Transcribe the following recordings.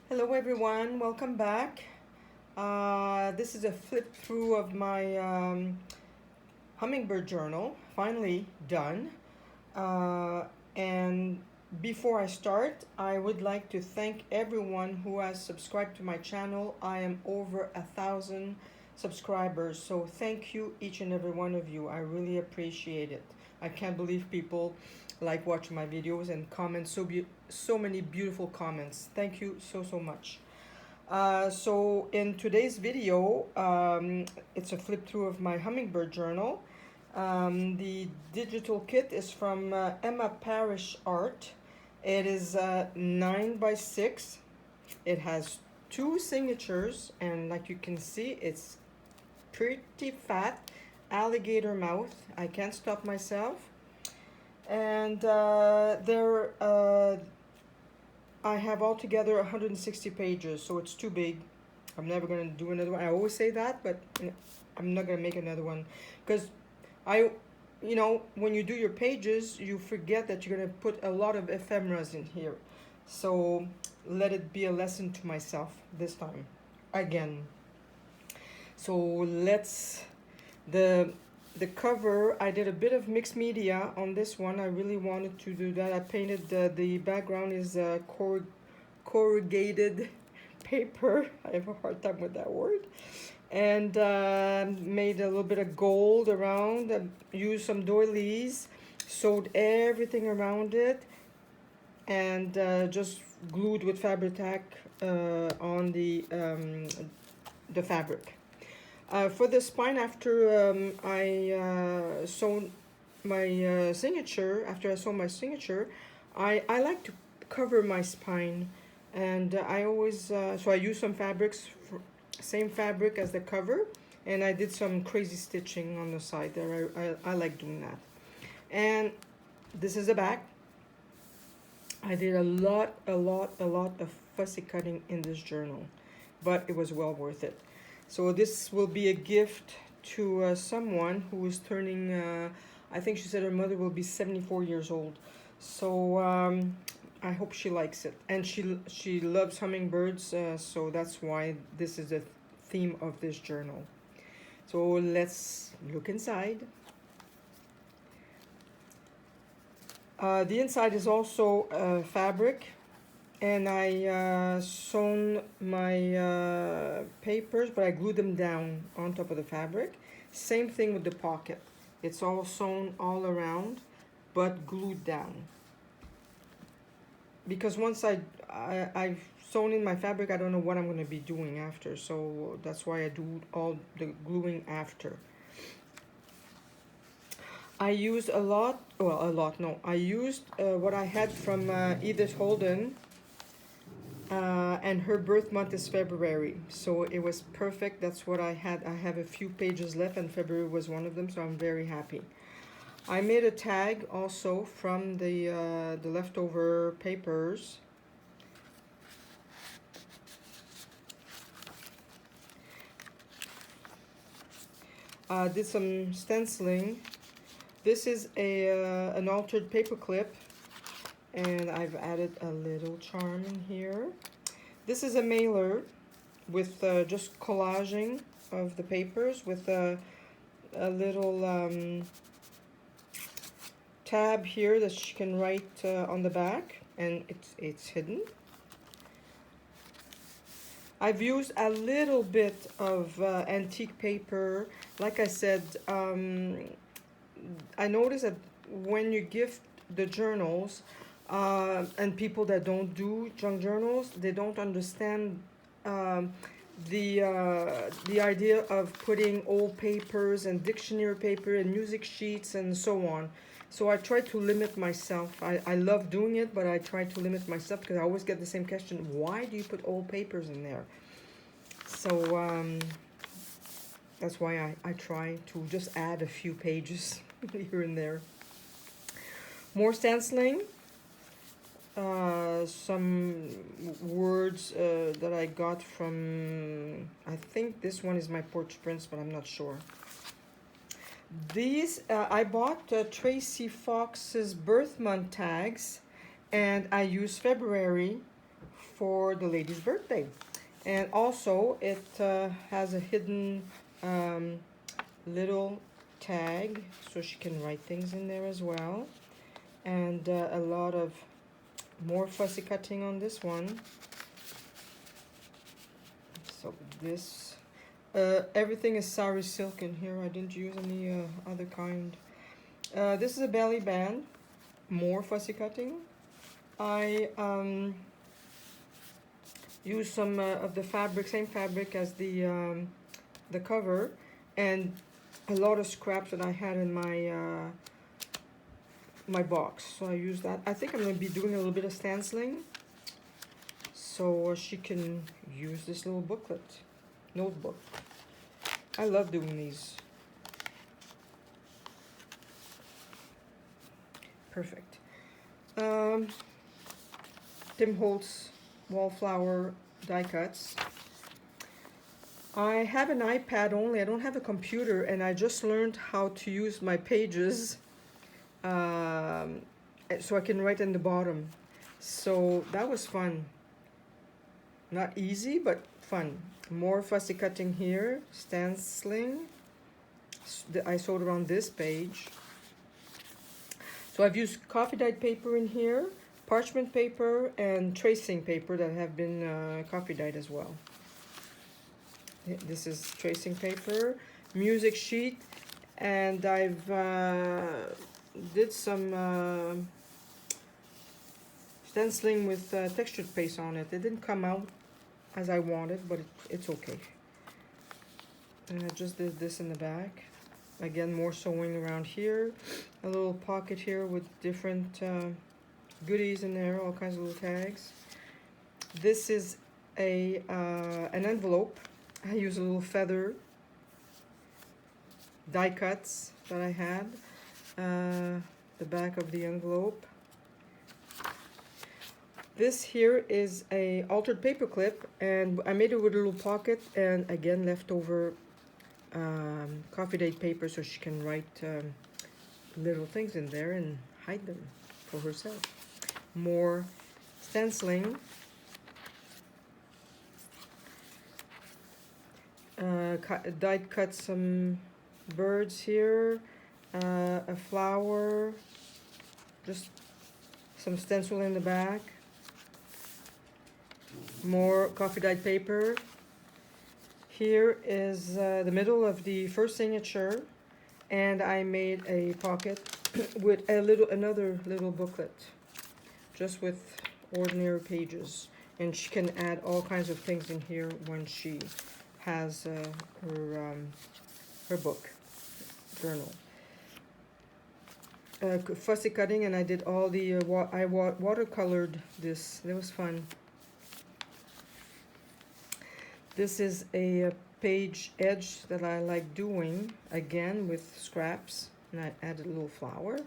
Hello everyone, welcome back. This is a flip through of my Hummingbird Journal, finally done. And before I start, I would like to thank everyone who has subscribed to my channel. I am over 1,000 subscribers, so thank you each and every one of you. I really appreciate it. I can't believe people like watching my videos and comment so many beautiful comments. Thank you so much. So in today's video, it's a flip through of my Hummingbird Journal. The digital kit is from Emma Parrish Art. It is 9 by 6. It has 2 signatures, and like you can see, it's pretty fat. Alligator mouth. I can't stop myself. And I have altogether 160 pages, so it's too big. I'm never going to do another one. I always say that, but I'm not going to make another one because when you do your pages, you forget that you're going to put a lot of ephemeras in here. So let it be a lesson to myself this time, again. So the cover, I did a bit of mixed media on this one. I really wanted to do that. I painted the background is corrugated paper. I have a hard time with that word. And made a little bit of gold around, used some doilies, sewed everything around it, and just glued with Fabri-Tac on the fabric. For the spine, after I sew my signature, I like to cover my spine, and I always so I use some fabrics, same fabric as the cover, and I did some crazy stitching on the side there. I like doing that. And this is the back. I did a lot of fussy cutting in this journal, but it was well worth it. So this will be a gift to someone who is turning, I think she said her mother will be 74 years old. So I hope she likes it. And she loves hummingbirds, so that's why this is the theme of this journal. So let's look inside. The inside is also fabric. And I sewn my papers, but I glued them down on top of the fabric. Same thing with the pocket. It's all sewn all around, but glued down. Because once I've sewn in my fabric, I don't know what I'm going to be doing after. So that's why I do all the gluing after. I used I used what I had from Edith Holden. And her birth month is February, so it was perfect. That's what I had. I have a few pages left, and February was one of them, so I'm very happy. I made a tag also from the leftover papers. Did some stenciling. This is an altered paper clip, and I've added a little charm in here. This is a mailer with just collaging of the papers with a little tab here that she can write on the back, and it's hidden. I've used a little bit of antique paper. Like I said, I noticed that when you gift the journals, and people that don't do junk journals, they don't understand the idea of putting old papers and dictionary paper and music sheets and so on. So I try to limit myself. I love doing it, but I try to limit myself because I always get the same question: why do you put old papers in there? So that's why I try to just add a few pages here and there. More stenciling. Some words that I got from, I think this one is my porch prints, but I'm not sure. These, I bought Tracy Fox's birth month tags, and I used February for the lady's birthday. And also it has a hidden little tag so she can write things in there as well. And a lot of more fussy cutting on this one. So this, everything is sari silk in here. I didn't use any other kind. This is a belly band, more fussy cutting. I use some of the fabric, same fabric as the cover, and a lot of scraps that I had in my my box. So I use that. I think I'm going to be doing a little bit of stenciling, so she can use this little booklet, notebook. I love doing these. Perfect. Tim Holtz wallflower die cuts. I have an iPad only. I don't have a computer, and I just learned how to use my pages so I can write in the bottom. So that was fun. Not easy, but fun. More fussy cutting here, stenciling. I sewed around this page. So I've used coffee dyed paper in here, parchment paper, and tracing paper that have been coffee dyed as well. This is tracing paper, music sheet, and I've did some stenciling with textured paste on it. It didn't come out as I wanted, but it's okay. And I just did this in the back. Again, more sewing around here. A little pocket here with different goodies in there, all kinds of little tags. This is an envelope. I use a little feather die cuts that I had. The back of the envelope. This here is a altered paper clip, and I made it with a little pocket, and again leftover coffee date paper so she can write little things in there and hide them for herself. More stenciling. Die cut some birds here, a flower, just some stencil in the back. More coffee dyed paper. Here is the middle of the first signature, and I made a pocket with another little booklet, just with ordinary pages, and she can add all kinds of things in here when she has her book journal. Fussy cutting, and I did all the I watercolored this. It was fun. This is a page edge that I like doing, again with scraps, and I added a little flower.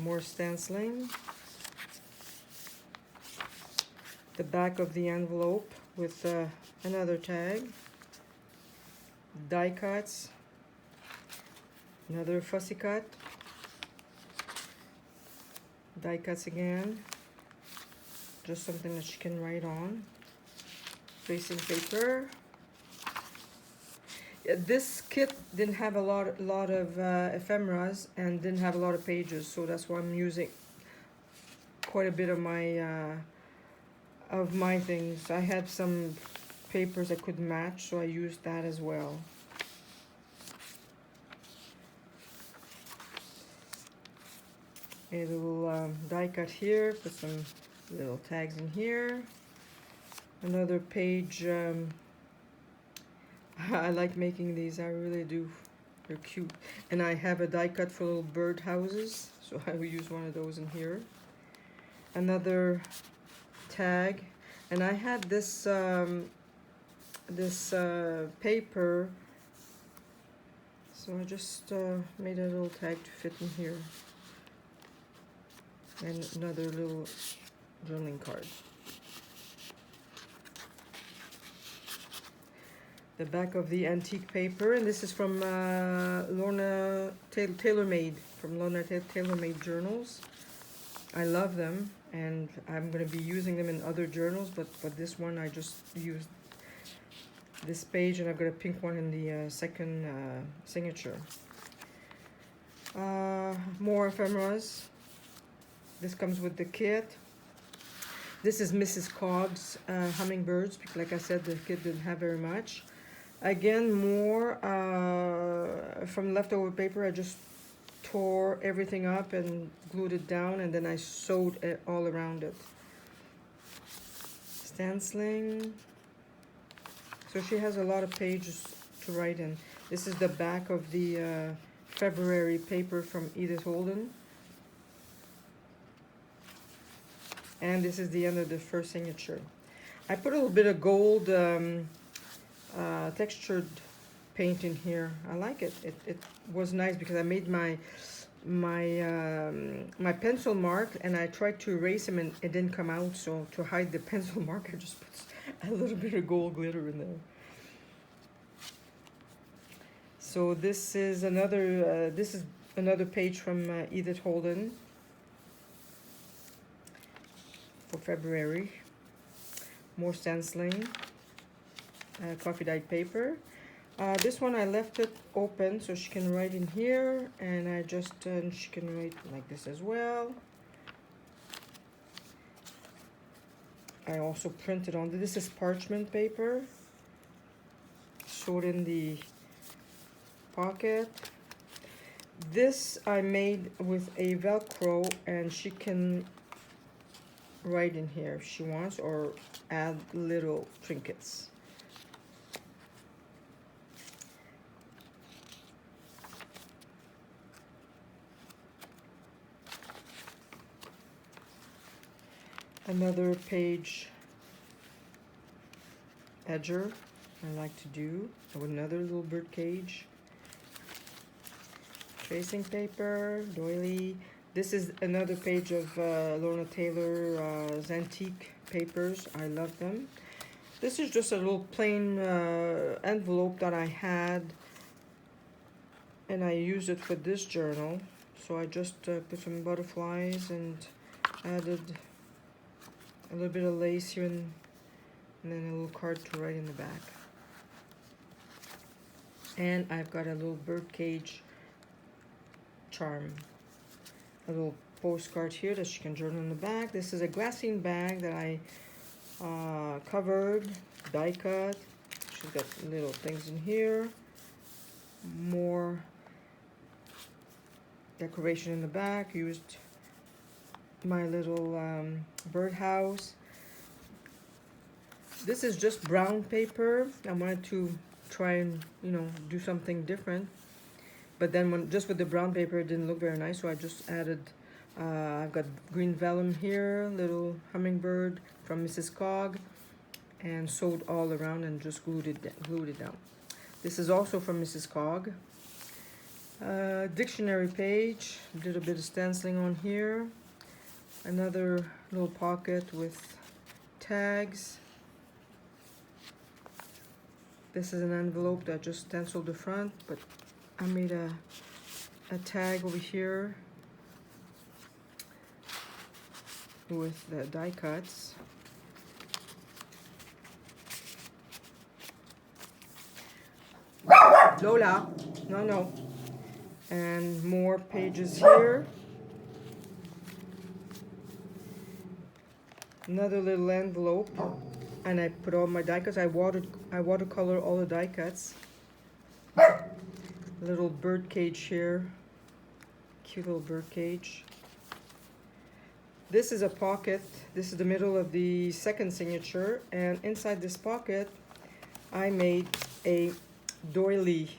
More stenciling. The back of the envelope with another tag. Die cuts. Another fussy cut. Die cuts again. Just something that she can write on. Tracing paper. This kit didn't have a lot of ephemeras and didn't have a lot of pages, so that's why I'm using quite a bit of my things. I had some papers I could match, so I used that as well. A little die cut here, put some little tags in here. Another page. I like making these, I really do. They're cute. And I have a die cut for little bird houses, so I will use one of those in here. Another tag, and I had this paper, so I just made a little tag to fit in here. And another little journaling card. The back of the antique paper, and this is from Lorna TaylorMade, from Lorna TaylorMade Journals. I love them, and I'm going to be using them in other journals, but for this one I just used this page, and I've got a pink one in the second signature. More ephemeras. This comes with the kit. This is Mrs. Cogg's hummingbirds, because like I said, the kit didn't have very much. Again, more from leftover paper. I just tore everything up and glued it down, and then I sewed it all around it. Stenciling. So she has a lot of pages to write in. This is the back of the February paper from Edith Holden. And this is the end of the first signature. I put a little bit of gold textured paint in here. I like it. It was nice because I made my pencil mark, and I tried to erase them and it didn't come out. So to hide the pencil mark, I just put a little bit of gold glitter in there. So this is another page from Edith Holden for February. More stenciling, coffee dyed paper. This one I left it open so she can write in here, and she can write like this as well. I also printed on this is parchment paper. Sewed in the pocket. This I made with a Velcro, and she can write in here if she wants, or add little trinkets. Another page edger I like to do with another little bird cage. Tracing paper, doily. This is another page of Lorna Taylor's antique papers. I love them. This is just a little plain envelope that I had, and I used it for this journal. So I just put some butterflies and added a little bit of lace here, and then a little card to write in the back. And I've got a little bird cage charm. A little postcard here that she can journal in the back. This is a glassine bag that I covered, die cut. She's got little things in here. More decoration in the back. Used my little birdhouse. This is just brown paper. I wanted to try and do something different, but then just with the brown paper it didn't look very nice, so I just added I've got green vellum here, little hummingbird from Mrs. Cogg, and sewed all around and just glued it down. This is also from Mrs. Cogg. Dictionary page, did a bit of stenciling on here. Another little pocket with tags. This is an envelope that just stenciled the front, but I made a tag over here with the die cuts. Lola, no. And more pages here. Another little envelope, and I put all my die cuts. I watercolor all the die cuts. Little bird cage here, cute little bird cage. This is a pocket. This is the middle of the second signature, and inside this pocket I made a doily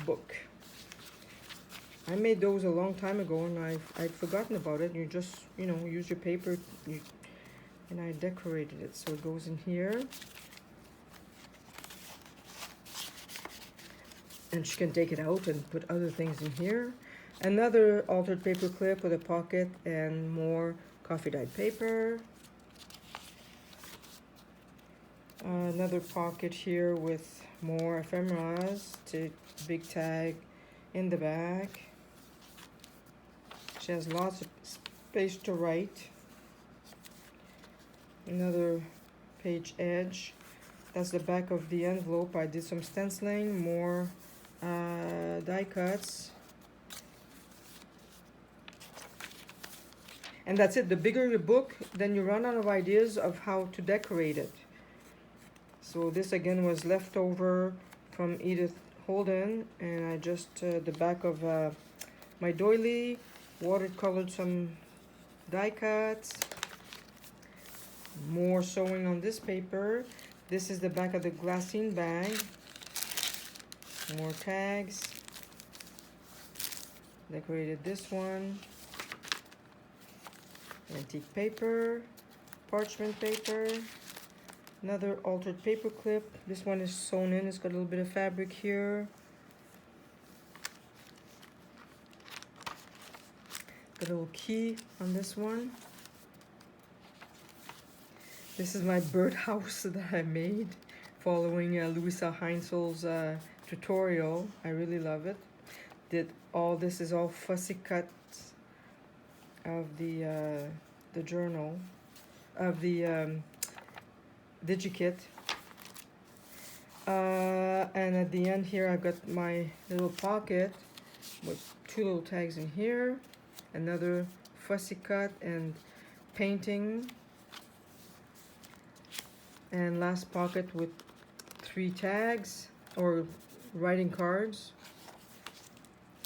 book. I made those a long time ago, and I'd forgotten about it. You just use your paper, and I decorated it so it goes in here. And she can take it out and put other things in here. Another altered paper clip with a pocket and more coffee dyed paper. Another pocket here with more ephemeras, big tag in the back. She has lots of space to write. Another page edge. That's the back of the envelope. I did some stenciling, more die cuts. And that's it. The bigger your book, then you run out of ideas of how to decorate it. So this again was leftover from Edith Holden, and I just the back of my doily, watercolored some die cuts, more sewing on this paper. This is the back of the glassine bag, more tags, decorated this one, antique paper, parchment paper, another altered paper clip. This one is sewn in, it's got a little bit of fabric here. Got a little key on this one. This is my birdhouse that I made following Louisa Heinzel's tutorial. I really love it. This is all fussy cuts of the journal, of the DigiKit. And at the end here I've got my little pocket with two little tags in here, another fussy cut and painting, and last pocket with 3 tags or writing cards,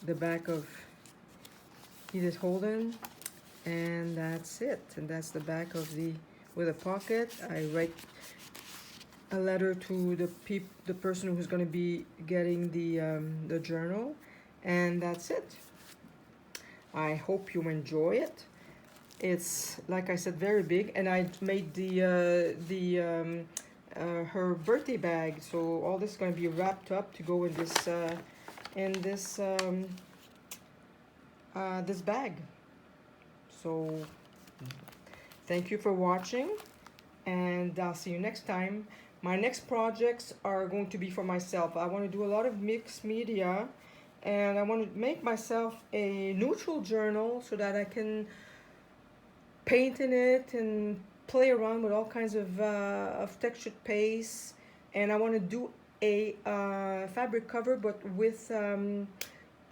the back of Edith Holden, and that's it. And that's the back of with a pocket. I write a letter to the person who's going to be getting the journal, and that's it. I hope you enjoy it. It's, like I said, very big, and I made her birthday bag, so all this is going to be wrapped up to go in this this bag. So thank you for watching, and I'll see you next time. My next projects are going to be for myself. I want to do a lot of mixed media, and I want to make myself a neutral journal so that I can paint in it and play around with all kinds of textured pastes. And I want to do a fabric cover, but with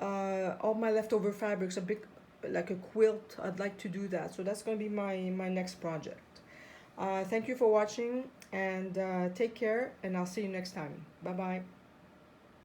all my leftover fabrics, a big, like a quilt. I'd like to do that. So that's going to be my next project. Thank you for watching, and take care, and I'll see you next time. Bye bye.